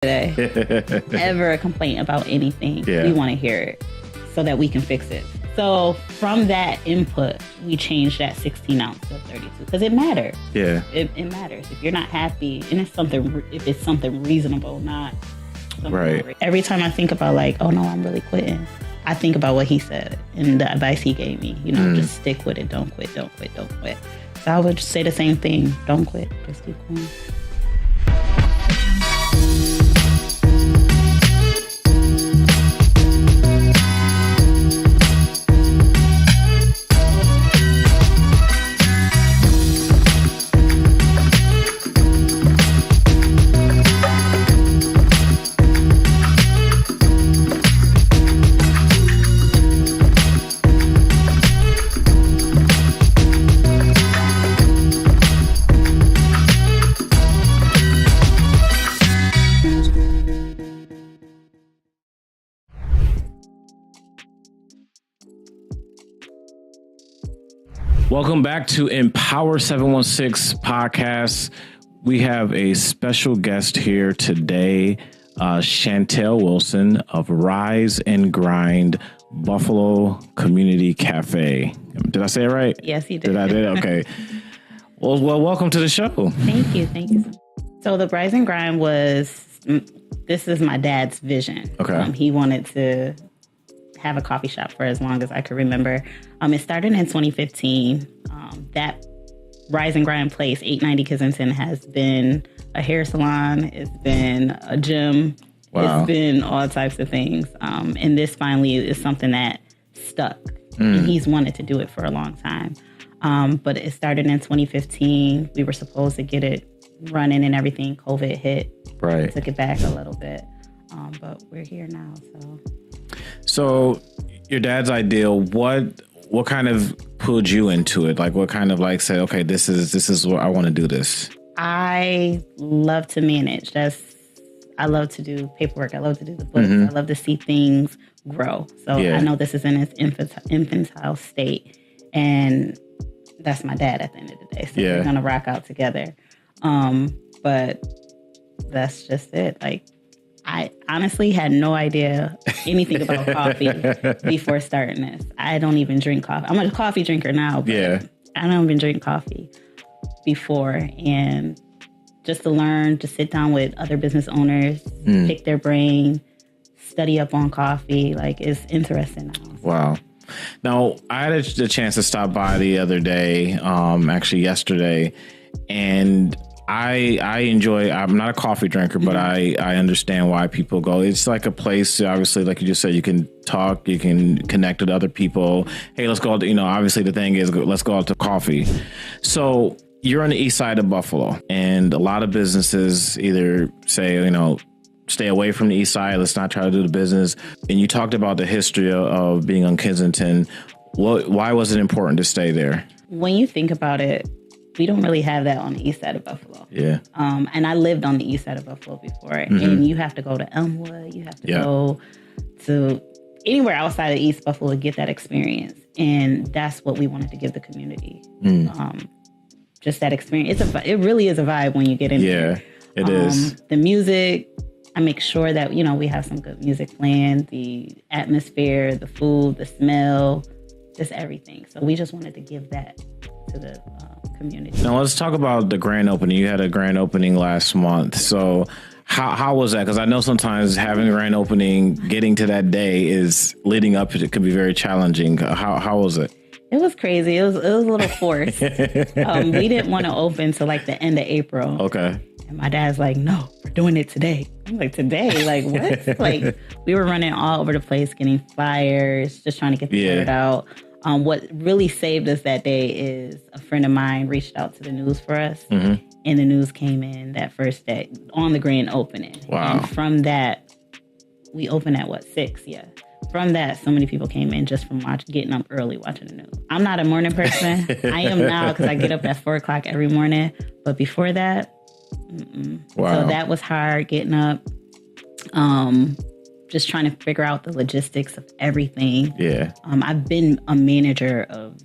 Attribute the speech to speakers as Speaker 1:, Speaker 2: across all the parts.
Speaker 1: today. Ever a complaint about anything, we want to hear it so that we can fix it. So from that input, we changed that 16 ounce to 32 because it matters.
Speaker 2: Yeah,
Speaker 1: it matters. If you're not happy, and if it's something reasonable, not something
Speaker 2: right.
Speaker 1: Every time I think about like, oh no, I'm really quitting, I think about what he said and the advice he gave me. You know, just stick with it. Don't quit. Don't quit. Don't quit. So I would just say the same thing. Don't quit. Just keep going.
Speaker 2: Welcome back to Empower716 podcast. We have a special guest here today, Shantell Wilson of Rise and Grind Buffalo Community Cafe. Did I say it right?
Speaker 1: Yes, you did.
Speaker 2: Did I did? Okay. Well, welcome to the show.
Speaker 1: Thank you. Thank you. So the Rise and Grind this is my dad's vision.
Speaker 2: Okay.
Speaker 1: He wanted to have a coffee shop for as long as I could remember. It started in 2015. That Rise and Grind place, 890 Kensington, has been a hair salon. It's been a gym. Wow. It's been all types of things. And this finally is something that stuck. And he's wanted to do it for a long time. But it started in 2015. We were supposed to get it running and everything. COVID hit.
Speaker 2: Right.
Speaker 1: Took it back a little bit. But we're here now,
Speaker 2: So your dad's ideal, what kind of pulled you into it? Like what kind of like said, okay, this is what I want to do this.
Speaker 1: I love to manage. I love to do paperwork. I love to do the books. I love to see things grow. So I know this is in its infantile state, and that's my dad at the end of the day. So we're gonna rock out together. But that's just it. Like, I honestly had no idea anything about coffee before starting this. I don't even drink coffee. I'm a coffee drinker now, but I don't even drink coffee before. And just to learn, to sit down with other business owners, pick their brain, study up on coffee, like it's interesting now.
Speaker 2: Wow. Now, I had the chance to stop by the other day, actually yesterday, and I enjoy, I'm not a coffee drinker, but I understand why people go. It's like a place, obviously, like you just said, you can talk, you can connect with other people. Hey, let's go, obviously the thing is, let's go out to coffee. So you're on the east side of Buffalo, and a lot of businesses either say, stay away from the east side, let's not try to do the business. And you talked about the history of being on Kensington. Why was it important to stay there?
Speaker 1: When you think about it, we don't really have that on the east side of Buffalo.
Speaker 2: Yeah.
Speaker 1: And I lived on the east side of Buffalo before. And you have to go to Elmwood. You have to go to anywhere outside of East Buffalo to get that experience. And that's what we wanted to give the community. Just that experience. It really is a vibe when you get in there.
Speaker 2: Yeah, it is.
Speaker 1: The music, I make sure that, we have some good music playing. The atmosphere, the food, the smell, just everything. So we just wanted to give that to the community. Now
Speaker 2: let's talk about the grand opening. You had a grand opening last month. So how was that? Because I know sometimes having a grand opening, getting to that day is leading up. It could be very challenging. How was it?
Speaker 1: It was crazy. It was a little forced. We didn't want to open till like the end of April.
Speaker 2: Okay.
Speaker 1: And my dad's like, no, we're doing it today. I'm like, today? Like, what? Like, we were running all over the place, getting flyers, just trying to get the word out. What really saved us that day is a friend of mine reached out to the news for us, and the news came in that first day on the grand opening.
Speaker 2: Wow.
Speaker 1: And from that, we opened at 6? Yeah. From that, so many people came in just from getting up early, watching the news. I'm not a morning person. I am now because I get up at 4 o'clock every morning. But before that,
Speaker 2: wow.
Speaker 1: So that was hard getting up. Just trying to figure out the logistics of everything.
Speaker 2: Yeah.
Speaker 1: I've been a manager of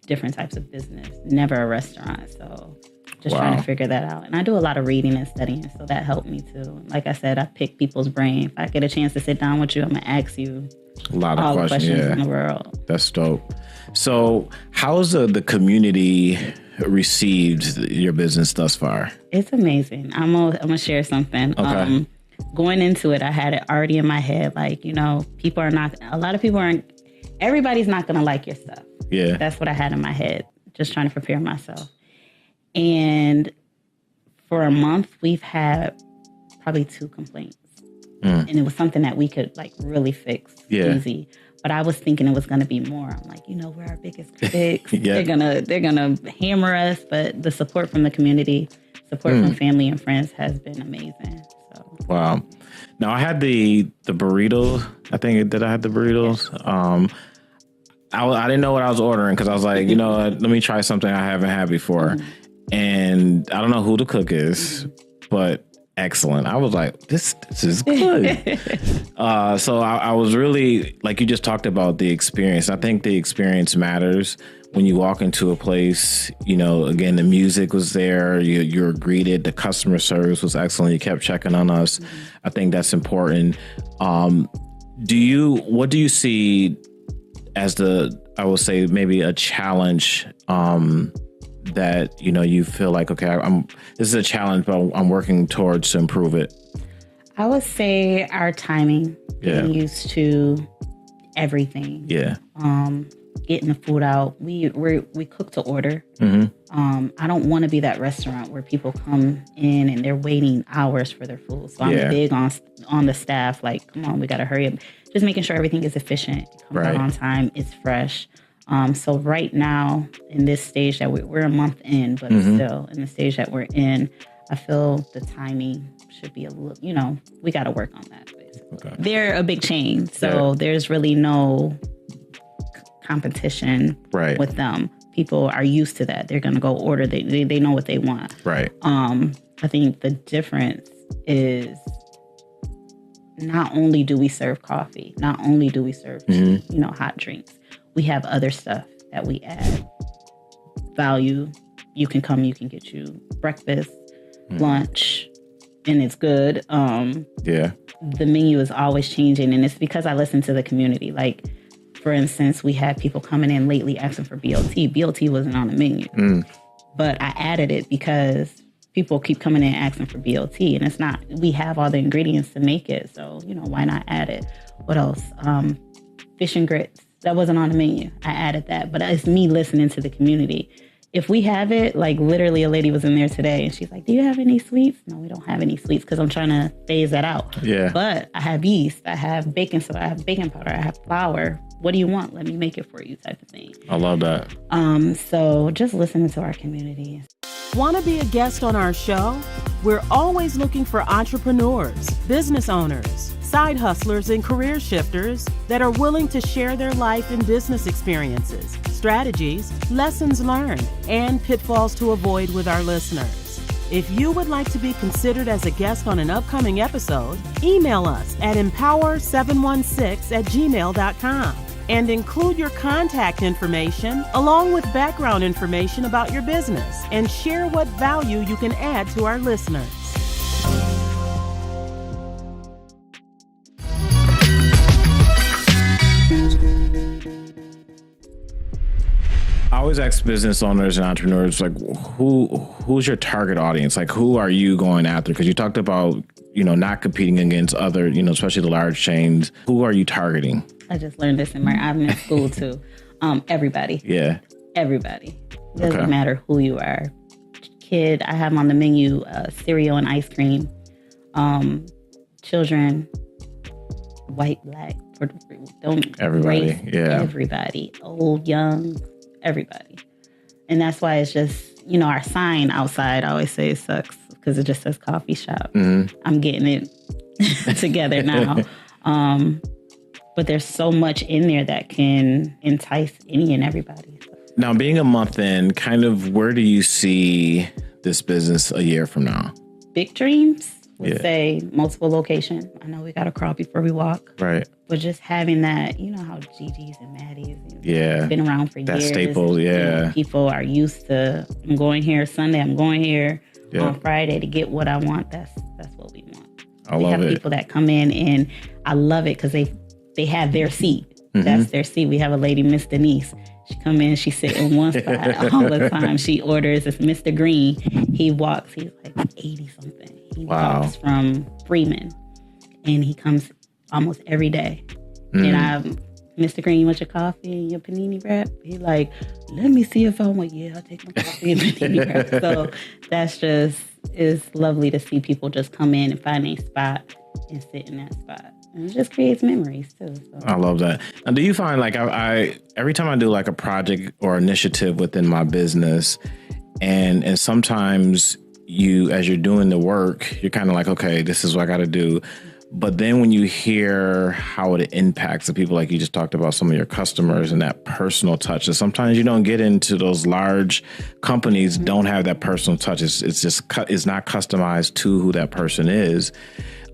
Speaker 1: different types of business, never a restaurant. So just trying to figure that out. And I do a lot of reading and studying, so that helped me too. Like I said, I pick people's brain. If I get a chance to sit down with you, I'm going to ask you
Speaker 2: a lot of
Speaker 1: all
Speaker 2: questions
Speaker 1: in the world.
Speaker 2: That's dope. So how's the community received your business thus far?
Speaker 1: It's amazing. I'm gonna share something.
Speaker 2: Okay.
Speaker 1: Going into it, I had it already in my head, like, a lot of people aren't, everybody's not going to like your stuff.
Speaker 2: Yeah.
Speaker 1: That's what I had in my head, just trying to prepare myself. And for a month, we've had probably 2 complaints. And it was something that we could like really fix easy. But I was thinking it was going to be more. I'm like, we're our biggest critics. They're gonna hammer us. But the support from the community, support from family and friends has been amazing. So.
Speaker 2: Wow. Now I had the burritos. I had the burritos. I didn't know what I was ordering because I was like, let me try something I haven't had before. And I don't know who the cook is, but excellent. I was like, this is good. So I was really, like you just talked about the experience. I think the experience matters when you walk into a place. Again, the music was there. You were greeted. The customer service was excellent. You kept checking on us. I think that's important. What do you see as I would say maybe a challenge that you feel like, okay, this is a challenge, but I'm working towards to improve it?
Speaker 1: I would say our timing, getting used to everything.
Speaker 2: Yeah.
Speaker 1: Getting the food out. We cook to order. I don't want to be that restaurant where people come in and they're waiting hours for their food. So I'm big on the staff. Like, come on, we got to hurry up. Just making sure everything is efficient, comes out on time, it's fresh. So right now, in this stage that we're a month in, but still in the stage that we're in, I feel the timing should be a little, we got to work on that. Basically. Okay. They're a big chain, so there's really no competition with them. People are used to that. They're going to go order. They know what they want.
Speaker 2: Right.
Speaker 1: I think the difference is not only do we serve coffee, not only do we serve hot drinks, we have other stuff that we add value. You can come, you can get you breakfast, lunch, and it's good. The menu is always changing, and it's because I listen to the community. Like, for instance, we had people coming in lately asking for BLT. BLT wasn't on the menu, but I added it because people keep coming in asking for BLT, and it's not. We have all the ingredients to make it, so why not add it? What else? Fish and grits. That wasn't on the menu. I added that, but it's me listening to the community. If we have it, like literally a lady was in there today and she's like, do you have any sweets? No, we don't have any sweets because I'm trying to phase that out. Yeah. But I have yeast, I have baking soda, I have baking powder, I have flour. What do you want? Let me make it for you type of thing.
Speaker 2: I love that.
Speaker 1: So just listening to our community.
Speaker 3: Want to be a guest on our show? We're always looking for entrepreneurs, business owners, side hustlers, and career shifters that are willing to share their life and business experiences, strategies, lessons learned, and pitfalls to avoid with our listeners. If you would like to be considered as a guest on an upcoming episode, email us at Empower716@gmail.com and include your contact information along with background information about your business and share what value you can add to our listeners.
Speaker 2: I always ask business owners and entrepreneurs, like, who's your target audience? Like, who are you going after? Because you talked about, not competing against other, especially the large chains. Who are you targeting?
Speaker 1: I just learned this I'm in school too. Everybody.
Speaker 2: Yeah.
Speaker 1: Everybody. It doesn't matter who you are. Kid, I have on the menu cereal and ice cream. Children, white, black,
Speaker 2: everybody.
Speaker 1: Race, everybody. Old, young, everybody. And that's why it's just, our sign outside, I always say it sucks because it just says coffee shop. I'm getting it together now. But there's so much in there that can entice any and everybody.
Speaker 2: Now, being a month in, kind of where do you see this business a year from now?
Speaker 1: Big dreams. would say multiple location. I know we got to crawl before we walk.
Speaker 2: Right.
Speaker 1: But just having that, you know how Gigi's and Maddie's been around for
Speaker 2: that
Speaker 1: years.
Speaker 2: Staple,
Speaker 1: You know, people are used to, I'm going here Sunday, I'm going here on Friday to get what I want. That's what we want. We have people that come in, and I love it because they have their seat. That's their seat. We have a lady, Miss Denise. She come in, she sit in one spot all the time. She orders, it's Mr. Green. He walks, he's like 80 something. He walks from Freeman, and he comes almost every day. And I'm, Mr. Green, you want your coffee and your panini wrap? He like, let me see if I want. Yeah, I'll take my coffee and panini wrap. So that's just, it's lovely to see people just come in and find a spot and sit in that spot. And it just creates memories too. So.
Speaker 2: I love that. Now, do you find like I every time I do like a project or initiative within my business, and sometimes you, as you're doing the work, you're kind of like, okay, this is what I got to do. But then when you hear how it impacts the people, like you just talked about some of your customers and that personal touch, and sometimes you don't get into those large companies, don't have that personal touch. It's not customized to who that person is.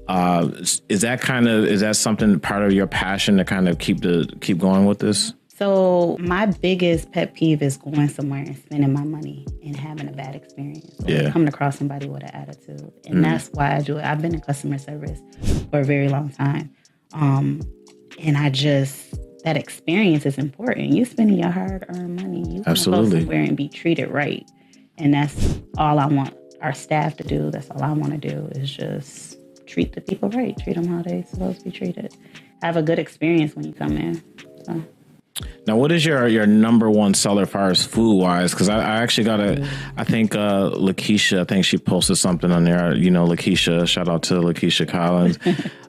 Speaker 2: Is that something part of your passion to kind of keep going with this?
Speaker 1: So my biggest pet peeve is going somewhere and spending my money and having a bad experience. Or coming across somebody with an attitude. And that's why I do it. I've been in customer service for a very long time. And that experience is important. You spending your hard-earned money. You want to go somewhere and be treated right. And that's all I want our staff to do. That's all I want to do is just treat the people right. Treat them how they're supposed to be treated. Have a good experience when you come in. So.
Speaker 2: Now, what is your number one seller as far as food wise? Because I actually got I think Lakeisha, I think she posted something on there. You know, Lakeisha, shout out to Lakeisha Collins.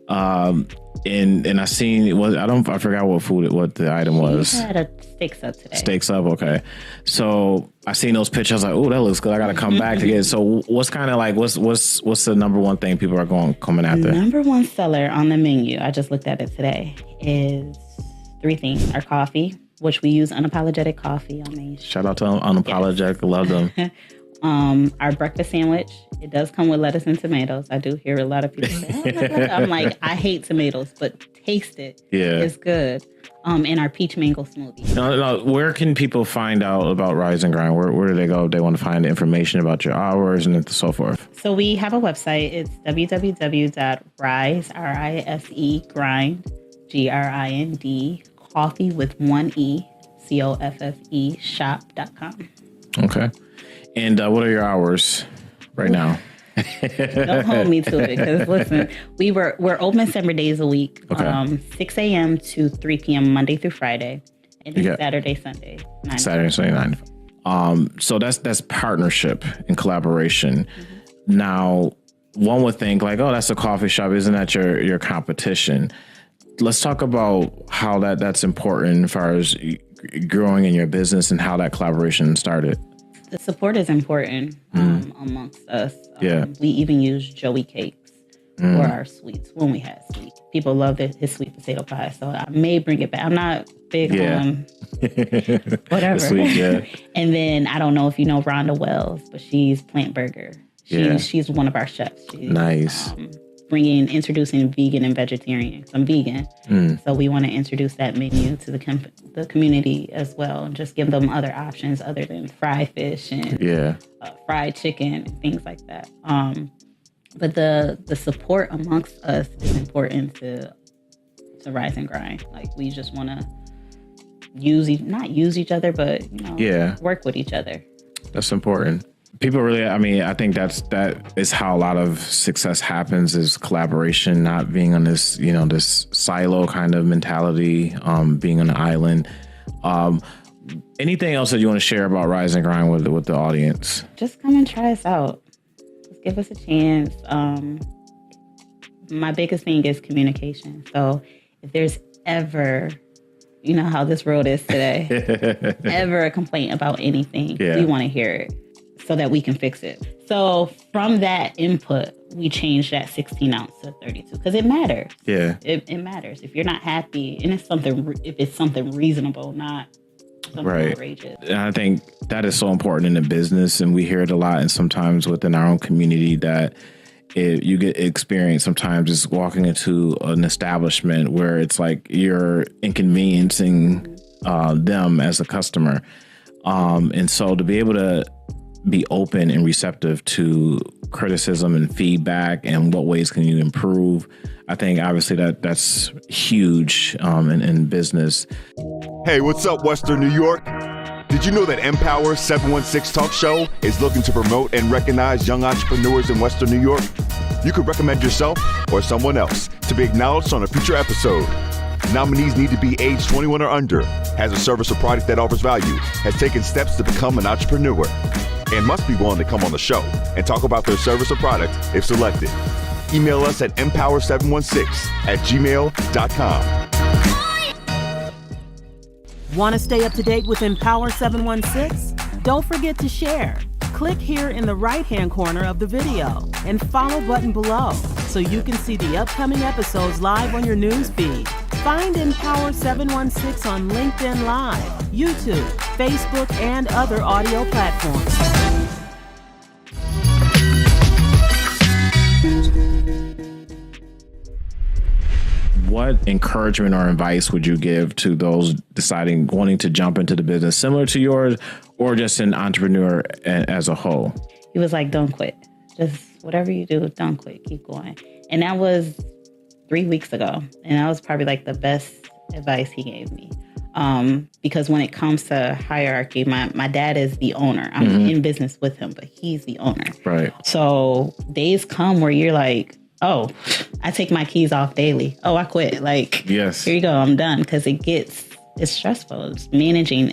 Speaker 2: And I seen I forgot what the item was.
Speaker 1: She had a steaks up today.
Speaker 2: Steaks up, okay. So I seen those pictures. I was like, oh, that looks good. I got to come back to get it. So what's kind of like what's the number one thing people are coming after?
Speaker 1: Number one seller on the menu, I just looked at it today, is 3 things. Our coffee, which we use Unapologetic Coffee on Main Street.
Speaker 2: Shout out to Unapologetic. Yes. Love them.
Speaker 1: Our breakfast sandwich, it does come with lettuce and tomatoes. I do hear a lot of people say, I'm like, I hate tomatoes, but taste it. Yeah. It's good. And our peach mango smoothie.
Speaker 2: Now, where can people find out about Rise and Grind? Where do they go if they want to find information about your hours and so forth?
Speaker 1: So we have a website. It's www.rise, R-I-S-E, grind, G-R-I-N-D, coffee with 1 E, C-O-F-F-E, shop.com.
Speaker 2: Okay. And what are your hours right now?
Speaker 1: Don't hold me to it, because listen, we're open 7 days a week,
Speaker 2: okay.
Speaker 1: 6 a.m. to 3 p.m. Monday through Friday, and then Saturday, Sunday, 9
Speaker 2: Saturday, Sunday, 9. So that's partnership and collaboration. Mm-hmm. Now, one would think like, oh, that's a coffee shop. Isn't that your competition? Let's talk about how that's important as far as growing in your business and how that collaboration started.
Speaker 1: The support is important amongst us. We even use Joey Cakes for our sweets when we had sweets. People love his sweet potato pie, so I may bring it back. I'm not big on whatever. Sweet, And then I don't know if you know Rhonda Wells, but she's Plant Burger. She's one of our chefs. She's,
Speaker 2: nice.
Speaker 1: Introducing vegan and vegetarian. I'm vegan, so we want to introduce that menu to the community as well, and just give them other options other than fried fish and fried chicken and things like that. But the support amongst us is important to Rise and Grind. Like, we just want to not use each other, but work with each other.
Speaker 2: That's important. People really, I think that is how a lot of success happens, is collaboration, not being on this, this silo kind of mentality, being on an island. Anything else that you want to share about Rise and Grind with the audience?
Speaker 1: Just come and try us out. Just give us a chance. My biggest thing is communication. So if there's ever, you know how this world is today, ever a complaint about anything, we want to hear it, so that we can fix it. So from that input, we changed that 16 ounce to 32, because it matters. Yeah, it matters. If you're not happy, and if it's something reasonable, not something outrageous.
Speaker 2: And I think that is so important in the business, and we hear it a lot, and sometimes within our own community, that you get experience sometimes is walking into an establishment where it's like you're inconveniencing them as a customer. And so to be able to be open and receptive to criticism and feedback and what ways can you improve, I think obviously that's huge in business.
Speaker 4: Hey, what's up, Western New York? Did you know that Empower716 Talk Show is looking to promote and recognize young entrepreneurs in Western New York? You could recommend yourself or someone else to be acknowledged on a future episode. Nominees need to be age 21 or under, has a service or product that offers value, has taken steps to become an entrepreneur, and must be willing to come on the show and talk about their service or product if selected. Email us at empower716@gmail.com.
Speaker 3: Want to stay up to date with Empower 716? Don't forget to share. Click here in the right-hand corner of the video and follow button below so you can see the upcoming episodes live on your news feed. Find Empower 716 on LinkedIn Live, YouTube, Facebook, and other audio platforms.
Speaker 2: What encouragement or advice would you give to those wanting to jump into the business similar to yours, or just an entrepreneur as a whole?
Speaker 1: He was like, don't quit. Just whatever you do, don't quit. Keep going. And that was 3 weeks ago. And that was probably like the best advice he gave me. Because when it comes to hierarchy, my dad is the owner. I'm in business with him, but he's the owner.
Speaker 2: Right.
Speaker 1: So days come where you're like, oh, I take my keys off daily. Oh, I quit. Like,
Speaker 2: yes,
Speaker 1: here you go. I'm done. Because it's stressful. It's managing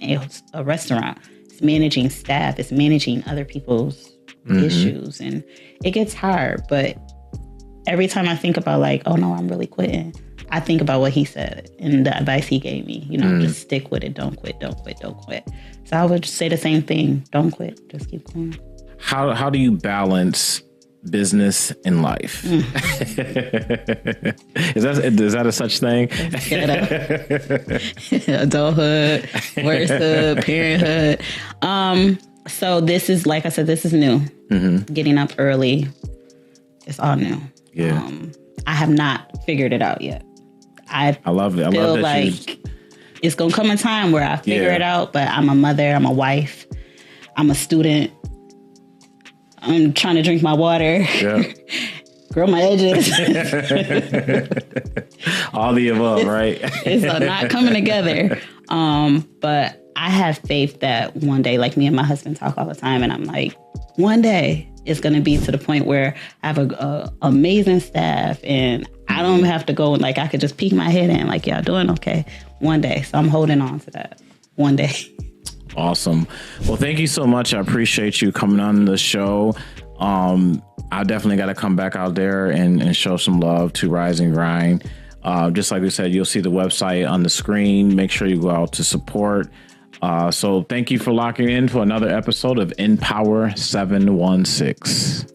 Speaker 1: a restaurant. It's managing staff. It's managing other people's issues. And it gets hard. But every time I think about like, oh no, I'm really quitting, I think about what he said and the advice he gave me. You know, just stick with it. Don't quit. Don't quit. Don't quit. So I would say the same thing. Don't quit. Just keep going.
Speaker 2: How do you balance business and life? Is that a such thing?
Speaker 1: Adulthood, worship, parenthood. So this is, like I said, this is new. Getting up early, it's all new.
Speaker 2: Yeah.
Speaker 1: I have not figured it out yet. I
Speaker 2: love it. I
Speaker 1: feel
Speaker 2: love that
Speaker 1: like it's gonna come a time where I figure it out. But I'm a mother. I'm a wife. I'm a student. I'm trying to drink my water. Yeah. Grow my edges.
Speaker 2: All the above, right?
Speaker 1: It's not coming together. But I have faith that one day, like me and my husband talk all the time, and I'm like, one day it's going to be to the point where I have a amazing staff, and I don't have to go and like, I could just peek my head in like, y'all doing okay one day. So I'm holding on to that one day.
Speaker 2: Awesome. Well, thank you so much. I appreciate you coming on the show. I definitely got to come back out there and show some love to Rise and Grind. Just like we said, you'll see the website on the screen. Make sure you go out to support. So thank you for locking in for another episode of Empower 716.